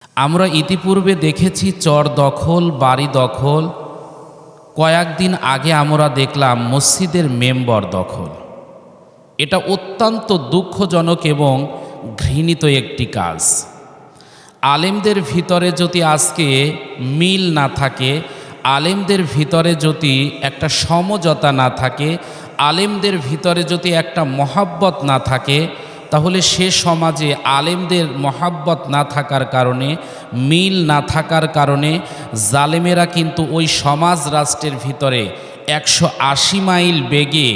আমরা ইতিপূর্বে দেখেছি চর দখল, বাড়ি দখল। কয়েকদিন আগে আমরা দেখলাম মসজিদের মেম্বার দখল। এটা অত্যন্ত দুঃখজনক এবং ঘৃণিত একটি কাজ। আলেমদের ভিতরে যদি আজকে মিল না থাকে, আলেমদের ভিতরে যদি একটা সমঝোতা না থাকে, আলেমদের ভিতরে যদি একটা মহাব্বত না থাকে, তাহলে সে সমাজে আলেমদের মহাব্বত না থাকার কারণে, মিল না থাকার কারণে জালেমেরা কিন্তু ওই সমাজ রাষ্ট্রের ভিতরে 180 মাইল বেগে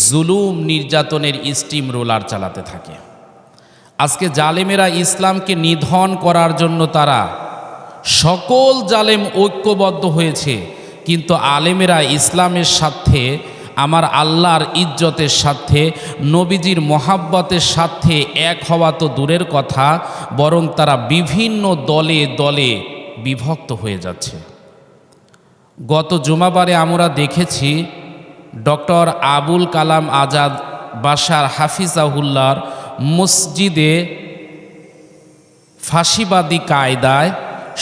জুলুম নির্যাতনের স্টিম রোলার চালাতে থাকে। আজকে জালেমেরা ইসলামকে নিধন করার জন্য তারা সকল জালেম ঐক্যবদ্ধ হয়েছে, কিন্তু আলেমেরা ইসলামের সাথে, আমার আল্লাহর ইজ্জতের সাথে, নবীজির মহাব্বতের সাথে এক হওয়া তো দূরের কথা, বরং তারা বিভিন্ন দলে দলে বিভক্ত হয়ে যাচ্ছে। গত জুমাবারে আমরা দেখেছি ডক্টর আবুল কালাম আজাদ বাশার হাফিজাহুল্লাহর মসজিদে ফাঁসিবাদী কায়দায়,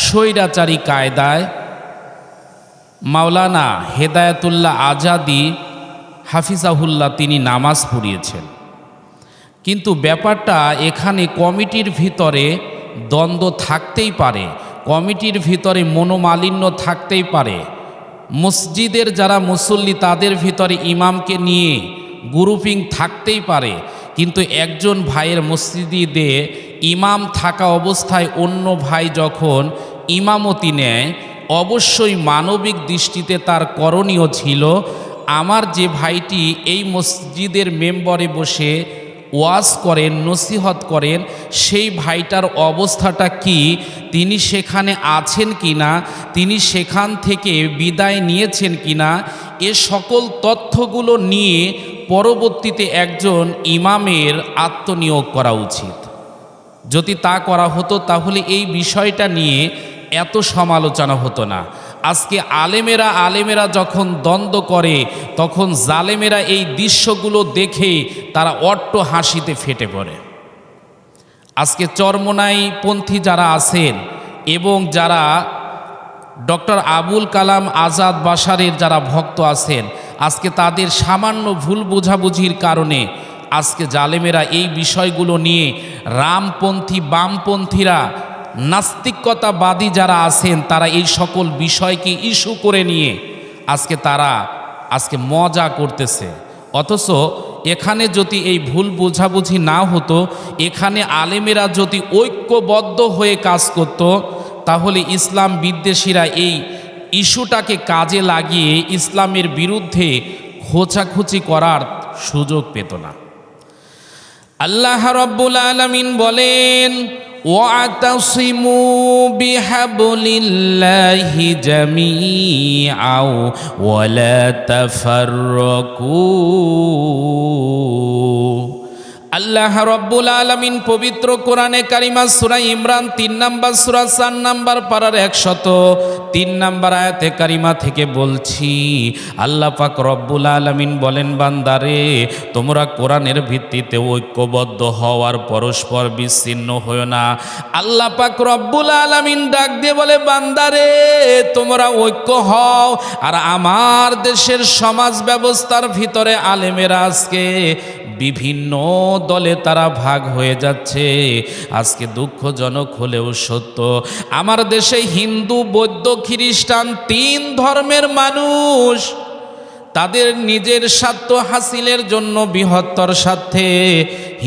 স্বৈরাচারী কায়দায় মাওলানা হেদায়েতুল্লাহ আজাদি হাফিজাহুল্লাহ তিনি নামাজ পড়িয়েছেন। কিন্তু ব্যাপারটা এখানে কমিটির ভিতরে দ্বন্দ্ব থাকতেই পারে, কমিটির ভিতরে মনোমালিন্য থাকতেই পারে, মসজিদের যারা মুসল্লি তাদের ভিতরে ইমামকে নিয়ে গ্রুপিং থাকতেই পারে, কিন্তু একজন ভাইয়ের মসজিদে ইমাম থাকা অবস্থায় অন্য ভাই যখন ইমামতি নেয়, অবশ্যই মানবিক দৃষ্টিতে তার করণীয় ছিল, আমার যে ভাইটি এই মসজিদের মেম্বরে বসে ওয়াজ করেন, নসিহত করেন, সেই ভাইটার অবস্থাটা কি, তিনি সেখানে আছেন কি না, তিনি সেখান থেকে বিদায় নিয়েছেন কি না, এ সকল তথ্যগুলো নিয়ে পরবর্তীতে একজন ইমামের আত্মনিয়োগ করা উচিত। যদি তা করা হতো তাহলে এই বিষয়টা নিয়ে এত সমালোচনা হতো না। আজকে আলেমেরা যখন দ্বন্দ্ব করে, তখন জালেমেরা এই দৃশ্যগুলো দেখে তারা অট্ট হাসিতে ফেটে পড়ে। আজকে চরমোনাই পন্থী যারা আছেন এবং যারা ডক্টর আবুল কালাম আজাদ বাশারের যারা ভক্ত আছেন, আজকে তাদের সামান্য ভুল বোঝাবুঝির কারণে আজকে জালেমেরা এই বিষয়গুলো নিয়ে রামপন্থী, বামপন্থীরা, নাস্তিকতাবাদী যারা আছেন, তারা এই সকল বিষয়কে ইস্যু করে নিয়ে তারা মজা করতেছে। অথচ এখানে যদি এই ভুল বোঝাবুঝি না হতো, এখানে আলেমেরা যদি ঐক্যবদ্ধ হয়ে কাজ করত, তাহলে ইসলাম বিদ্বেষীরা এই ইস্যুটাকে কাজে লাগিয়ে ইসলামের বিরুদ্ধে খোঁচাখুচি করার সুযোগ পেত না। আল্লাহ রাব্বুল আলামিন বলেন, ওয়াতাসিমু বিহাবলিল্লাহি জামিআও ওয়ালা তাফাররাকু। আল্লাহ রাব্বুল আলামিন পবিত্র কোরআনে কারিমা সূরা ইমরান 3 নম্বর সূরা 4 নম্বর পারার 103 নম্বর আয়াতে কারিমা থেকে বলছি, আল্লাহ পাক রব্বুল আলামিন বলেন, বান্দারে তোমরা কোরআনের ভিত্তিতে ঐক্যবদ্ধ হওয়ার পরস্পর বিচ্ছিন্ন হয়ো না। আল্লাহ পাক রব্বুল আলামিন ডাক দিয়ে বলে, বান্দারে তোমরা ঐক্য হও। আর আমার দেশের সমাজ ব্যবস্থার ভিতরে আলেমেরা আজকে বিভিন্ন দলে তারা ভাগ হয়ে যাচ্ছে। আজকে দুঃখজনক হলেও সত্য, আমার দেশে হিন্দু, বৌদ্ধ, খ্রিস্টান 3 ধর্মের মানুষ তাদের নিজের স্বার্থ হাসিলের জন্য বৃহত্তর স্বার্থে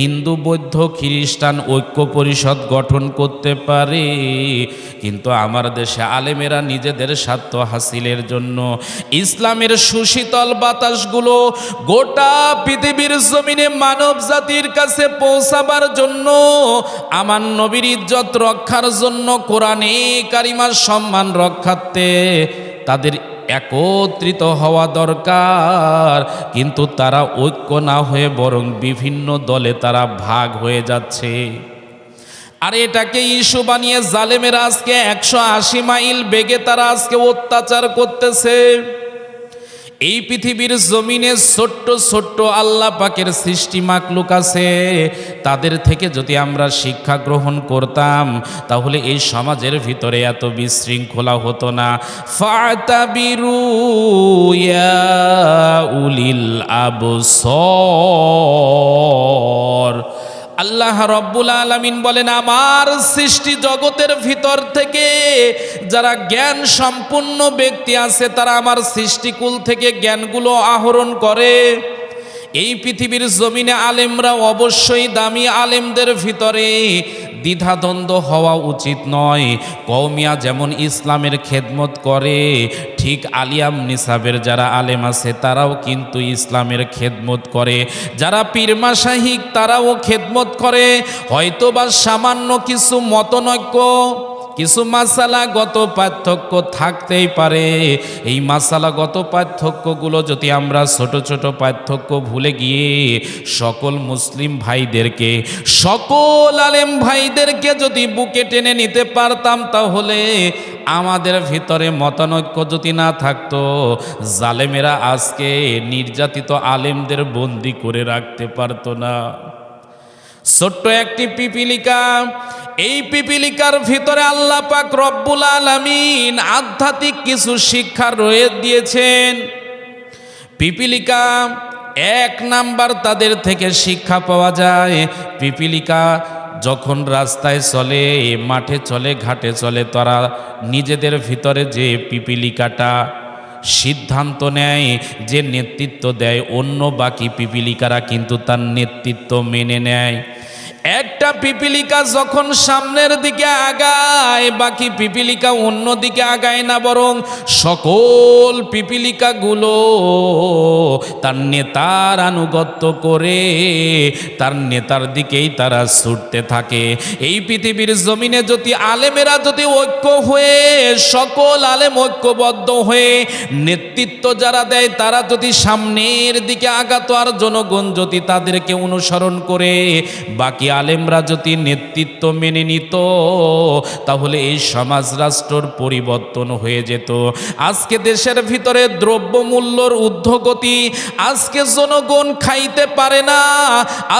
হিন্দু, বৌদ্ধ, খ্রিস্টান ঐক্য পরিষদ গঠন করতে পারে, কিন্তু আমার দেশে আলেমেরা নিজেদের স্বার্থ হাসিলের জন্য ইসলামের সুশীতল বাতাসগুলো গোটা পৃথিবীর জমিনে মানব জাতির কাছে পৌঁছাবার জন্য, আমার নবীর ইজ্জত রক্ষার জন্য, কোরআনে কারিমার সম্মান রক্ষার্থে তাদের একত্রিত হওয়া দরকার। কিন্তু তারা ঐক্য না হয়ে বরং বিভিন্ন দলে তারা ভাগ হয়ে যাচ্ছে। আর এটাকে ইস্যু বানিয়ে জালেমেরা আজকে 180 মাইল বেগে তারা আজকে অত্যাচার করতেছে। এই পৃথিবীর জমিনে ছোট্ট ছোট্ট আল্লাহ পাকের সৃষ্টি মাখলুক আছে, তাদের থেকে যদি আমরা শিক্ষা গ্রহণ করতাম তাহলে এই সমাজের ভিতরে এত বিশৃঙ্খলা হতো না। ফাতাবিরু ইয়া উলিল আবসর। আল্লাহ রব্বুল আলামিন বলেন, আমার সৃষ্টি জগতের ভিতর থেকে যারা জ্ঞান সম্পন্ন ব্যক্তি আছে তারা আমার সৃষ্টিকুল থেকে জ্ঞানগুলো আহরণ করে। এই পৃথিবীর জমিনে আলেমরা অবশ্যই দামি, আলেমদের ভিতরে দ্বিধাদ্বন্দ্ব হওয়া উচিত নয়। কওমিয়া যেমন ইসলামের খেদমত করে, ঠিক আলিয়াম নিসাবের যারা আলেম আছে তারাও কিন্তু ইসলামের খেদমত করে। যারা পীর মাশাইখ তারাও খেদমত করে। হয়তোবা সামান্য কিছু মতনৈক্য, কিছু মাসালাগত পার্থক্য থাকতেই পারে। এই মাসালাগত পার্থক্যগুলো যদি আমরা ছোট ছোট পার্থক্য ভুলে গিয়ে সকল মুসলিম ভাইদেরকে, সকল আলেম ভাইদেরকে যদি বুকে টেনে নিতে পারতাম তাহলে আমাদের ভিতরে মতানৈক্য যদি না থাকতো, জালেমেরা আজকে নির্যাতিত আলেমদের বন্দি করে রাখতে পারতো না। ছোট্ট একটি পিপিলিকা, এই পিপিলিকার ভিতরে আল্লাহ পাক রব্বুল আলামিন আধ্যাত্মিক কিছু শিক্ষা রয়ে দিয়েছেন। পিপিলিকা এক নাম্বার তাদের থেকে শিক্ষা পাওয়া যায়, পিপিলিকা যখন রাস্তায় চলে, মাঠে চলে, ঘাটে চলে, তারা নিজেদের ভিতরে যে পিপিলিকাটা সিদ্ধান্ত নেয়, যে নেতৃত্ব দেয়, অন্য বাকি পিপিলিকারা কিন্তু তার নেতৃত্ব মেনে নেয়। একটা পিপিলিকা যখন সামনের দিকে আগায়, বাকি পিপিলিকা অন্য দিকে আগায় না, বরং সকল পিপিলিকাগুলো তার নেতার আনুগত্য করে তার নেতার দিকেই তারা ছুটতে থাকে। এই পৃথিবীর জমিনে যদি আলেমেরা যদি ঐক্য হয়ে, সকল আলেম ঐক্যবদ্ধ হয়ে নেতৃত্ব যারা দেয় তারা যদি সামনের দিকে আগাতো, আর জনগণ যদি তাদেরকে অনুসরণ করে বাকি আলেমরা যদি নেতৃত্ব মেনে নিত, তাহলে এই সমাজ রাষ্ট্রর পরিবর্তন হয়ে যেত। আজকে দেশের ভিতরে দ্রব্যমূল্যর ঊর্ধ্বগতি, আজকে জনগণ খাইতে পারে না,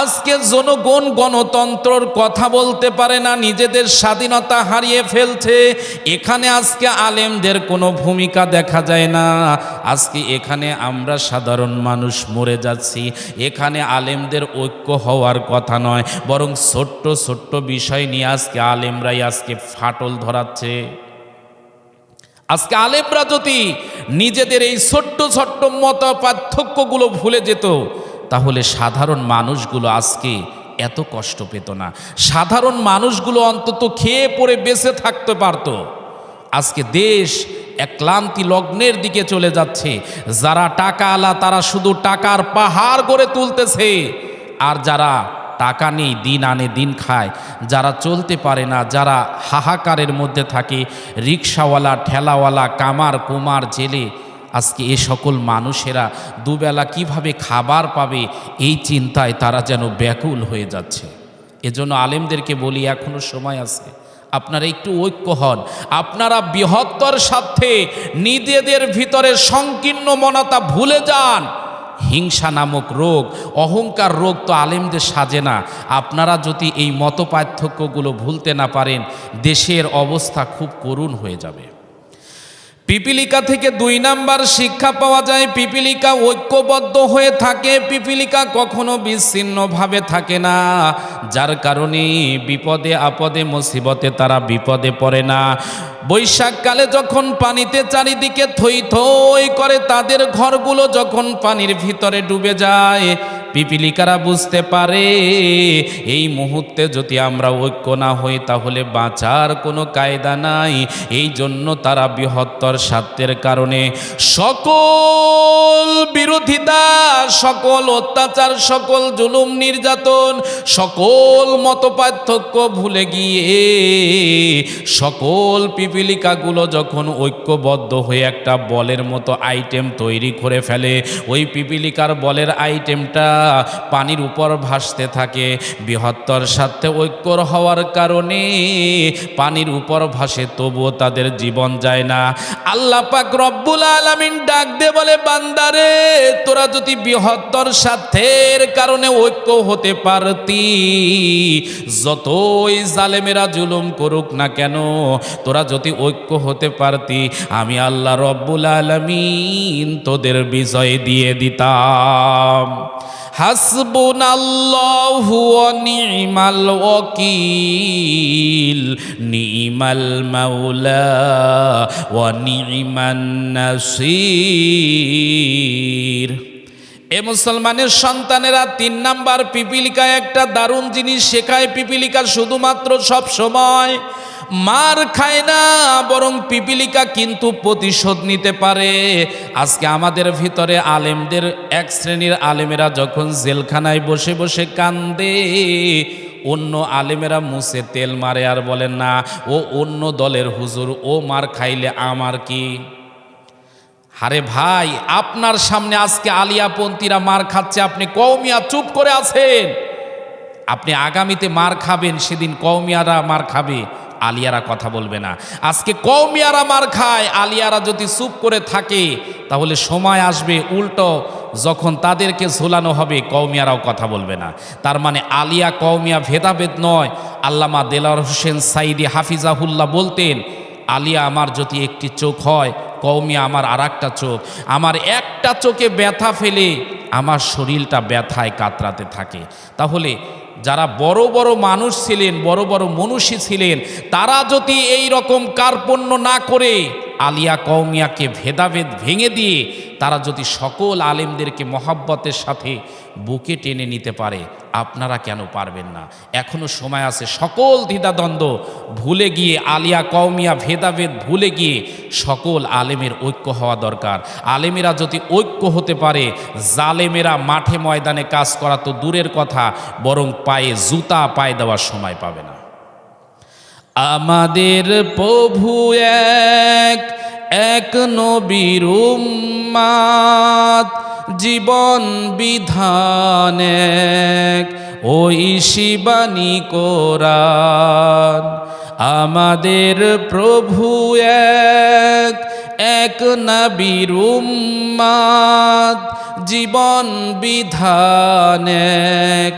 আজকে জনগণ গণতন্ত্রর কথা বলতে পারে না, নিজেদের স্বাধীনতা হারিয়ে ফেলছে। এখানে আজকে আলেমদের কোনো ভূমিকা দেখা যায় না। আজকে এখানে আমরা সাধারণ মানুষ মরে যাচ্ছি। এখানে আলেমদের ঐক্য হওয়ার কথা নয়, বরং ছোট্ট ছোট্ট বিষয় নিয়ে আজকে আলেমরাই আজকে ফাটল ধরাচ্ছে। আজকে আলেমরা যদি নিজেদের এই ছোট্ট ছোট্ট মত পার্থক্যগুলো ভুলে যেত, তাহলে সাধারণ মানুষগুলো আজকে এত কষ্ট পেত না। সাধারণ মানুষগুলো অন্তত খেয়ে পড়ে বেঁচে থাকতে পারত। আজকে দেশ এক ক্লান্তি লগ্নের দিকে চলে যাচ্ছে। যারা টাকা আলা তারা শুধু টাকার পাহাড় গড়ে তুলতেছে, আর যারা টাকা নেই, দিন আনে দিন খায়, যারা চলতে পারে না, যারা হাহাকারের মধ্যে থাকে, রিক্সাওয়ালা, ঠেলাওয়ালা, কামার, কুমার, জেলে, আজকে এ সকল মানুষেরা দুবেলা কিভাবে খাবার পাবে এই চিন্তায় তারা যেন ব্যাকুল হয়ে যাচ্ছে। এজন্য আলেমদেরকে বলি, এখনো সময় আছে, আপনারা একটু ঐক্য হন। আপনারা বৃহত্তর স্বার্থে নিজেদের ভিতরে সংকীর্ণ মনতা ভুলে যান। হিংসা নামক রোগ, অহংকার রোগ তো আলেমদের সাজে না। আপনারা যদি এই মত পার্থক্যগুলো ভুলতে না পারেন, দেশের অবস্থা খুব করুণ হয়ে যাবে। পিপিলিকা থেকে 2 নাম্বার শিক্ষা পাওয়া যায়, পিপিলিকা ঐক্যবদ্ধ হয়ে থাকে, পিপিলিকা কখনো বিচ্ছিন্নভাবে থাকে না, যার কারণে বিপদে আপদে মুসিবতে তারা বিপদে পড়ে না। বৈশাখকালে যখন পানিতে চারিদিকে থই থই করে, তাদের ঘরগুলো যখন পানির ভিতরে ডুবে যায়, পিপিলিকারা বুঝতে পারে এই মুহূর্তে যদি আমরা ঐক্য না হই তাহলে বাঁচার কোনো কায়দা নাই। এই জন্য তারা বৃহত্তর স্বার্থের কারণে সকল বিরোধিতা, সকল অত্যাচার, সকল জুলুম নির্যাতন, সকল মতপার্থক্য ভুলে গিয়ে সকল পিপিলিকাগুলো যখন ঐক্যবদ্ধ হয়ে একটা বলের মতো আইটেম তৈরি করে ফেলে, ওই পিপিলিকার বলের আইটেমটা পানির উপর ভাসতে থাকে। বৃহত্তর সাথে ঐক্যর হওয়ার কারণে পানির উপর ভাসে, তবুও তাদের জীবন যায় না। আল্লাহ পাক রব্বুল আলামিন ডাক দিয়ে বলে, বান্দারে তোরা যদি বৃহত্তর স্বার্থের কারণে ঐক্য হতে পারতি, যতই জালেমেরা জুলুম করুক না কেন, তোরা যদি ঐক্য হতে পারতি, আমি আল্লাহ রব্বুল আলামিন তোদের বিজয় দিয়ে দিতাম। হাসবুনাল্লাহু ওয়া নি'মাল ওয়াকিল, নি'মাল মাওলা ওয়া নি'মান নাসির। এ মুসলমানের সন্তানেরা 3 নাম্বার পিপিলিকা একটা দারুণ জিনিস শেখায়। পিপিলিকা শুধুমাত্র সব সময় মার খায় না, বরং পিপিলিকা কিন্তু প্রতিশোধ নিতে পারে। আজকে আমাদের ভিতরে আলেমদের এক শ্রেণীর আলেমেরা যখন জেলখানায় বসে বসে কান্দে, অন্য আলেমেরা মুছে তেল মারে আর বলেন না, ও অন্য দলের হুজুর, ও মার খাইলে আমার কি। আরে ভাই, আপনার সামনে আজকে আলিয়াপন্থীরা মার খাচ্ছে, আপনি কওমিয়া চুপ করে আছেন। আপনি আগামীতে মার খাবেন, সেদিন কওমিয়ারা মার খাবে, আলিয়ারা কথা বলবে না। আজকে কওমিয়ারা মার খায়, আলিয়ারা যদি চুপ করে থাকে, তাহলে সময় আসবে উল্টো, যখন তাদেরকে ঝোলানো হবে কওমিয়ারাও কথা বলবে না। তার মানে আলিয়া কওমিয়া ভেদাভেদ নয়। আল্লামা দেলাওয়ার হোসেন সাইদি হাফিজাহুল্লাহ বলতেন, আলিয়া আমার যদি একটি চোখ হয়, কওমিয়া আমার আর একটা চোখ। আমার একটা চোখে ব্যথা ফেলে আমার শরীরটা ব্যথায় কাতরাতে থাকে। তাহলে যারা বড় বড় মানুষ ছিলেন, বড় বড় মনীষী ছিলেন, তারা যদি এই রকম কার্পণ্য না করে আলিয়া কওমিয়াকে ভেদাভেদ ভেঙে দিয়ে তারা যদি সকল আলেমদেরকে মহাব্বতের সাথে বুকে টেনে নিতে পারে, আপনারা কেন পারবেন না? এখনো সময় আছে। সকল দ্বিধাদ্বন্দ্ব ভুলে গিয়ে, আলিয়া কওমিয়া ভেদাভেদ ভুলে গিয়ে সকল আলেমের ঐক্য হওয়া দরকার। আলেমেরা যদি ঐক্য হতে পারে, জালেমেরা মাঠে ময়দানে কাজ করা তো দূরের কথা, বরং পায়ে জুতা পায়ে দেওয়ার সময় পাবে না। আমাদের প্রভু এক, এক নবীর উম্মাত, জীবন বিধান এক, ওই শিবানী কোরআন। আমাদের প্রভু এক, এক নবীর উম্মাত, জীবন বিধান এক,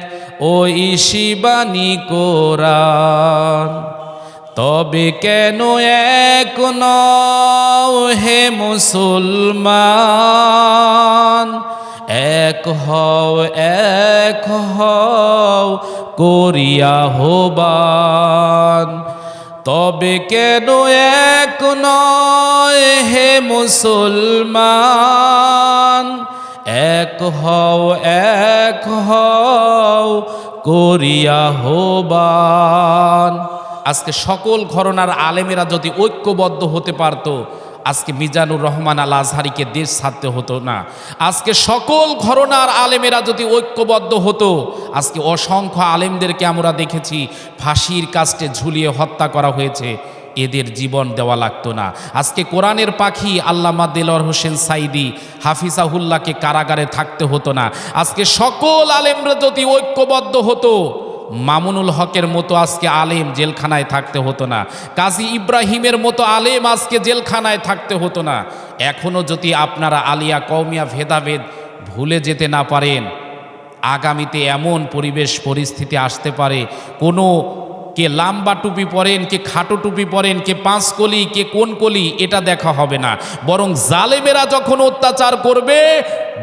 ওই শিবানী কোরআন। তবে কেন এক নও হে মুসলমান, এক হও, এক হও করিয়া আহ্বান। তবে কেন এক নয় হে মুসলমান, এক হও, এক হও করিয়া আহ্বান। আজকে সকল ঘরানার আলেমেরা যদি ঐক্যবদ্ধ হতে পারত, আজকে মিজানুর রহমান আল আজহারিকে দেশ ছাড়তে হতো না। আজকে সকল ঘরানার আলেমেরা যদি ঐক্যবদ্ধ হতো, আজকে অসংখ্য আলেমদেরকে আমরা দেখেছি ফাঁসির কাস্টে ঝুলিয়ে হত্যা করা হয়েছে, এদের জীবন দেওয়া লাগতো না। আজকে কোরআনের পাখি আল্লামা দেলাওয়ার হোসেন সাইদি হাফিজাহুল্লাহকে কারাগারে থাকতে হতো না। আজকে সকল আলেমরা যদি ঐক্যবদ্ধ হতো, মামুনুল হকের মতো আজকে আলেম জেলখানায় থাকতে হতো না। কাজী ইব্রাহিমের মতো আলেম আজকে জেলখানায় থাকতে হতো না। এখনও যদি আপনারা আলিয়া কওমিয়া ভেদাভেদ ভুলে যেতে না পারেন, আগামীতে এমন পরিবেশ পরিস্থিতি আসতে পারে, কোনো কে লাম্বা টুপি পরেন, কে খাটো টুপি পরেন, কে পাঁচ কলি, কে কোন কলি, এটা দেখা হবে না। বরং জালেমেরা যখন অত্যাচার করবে,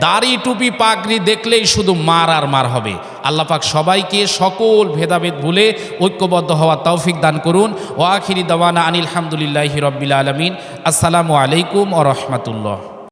দাড়ি টুপি পাগড়ি দেখলেই শুধু মার আর মার হবে। আল্লাহ পাক সবাইকে সকল ভেদাভেদ ভুলে ঐক্যবদ্ধ হওয়ার তৌফিক দান করুন। ওয়া আখিরি দাওয়ানা আনিল হামদুলিল্লাহি রাব্বিল আলামিন। আসসালামু আলাইকুম ওয়া রাহমাতুল্লাহ।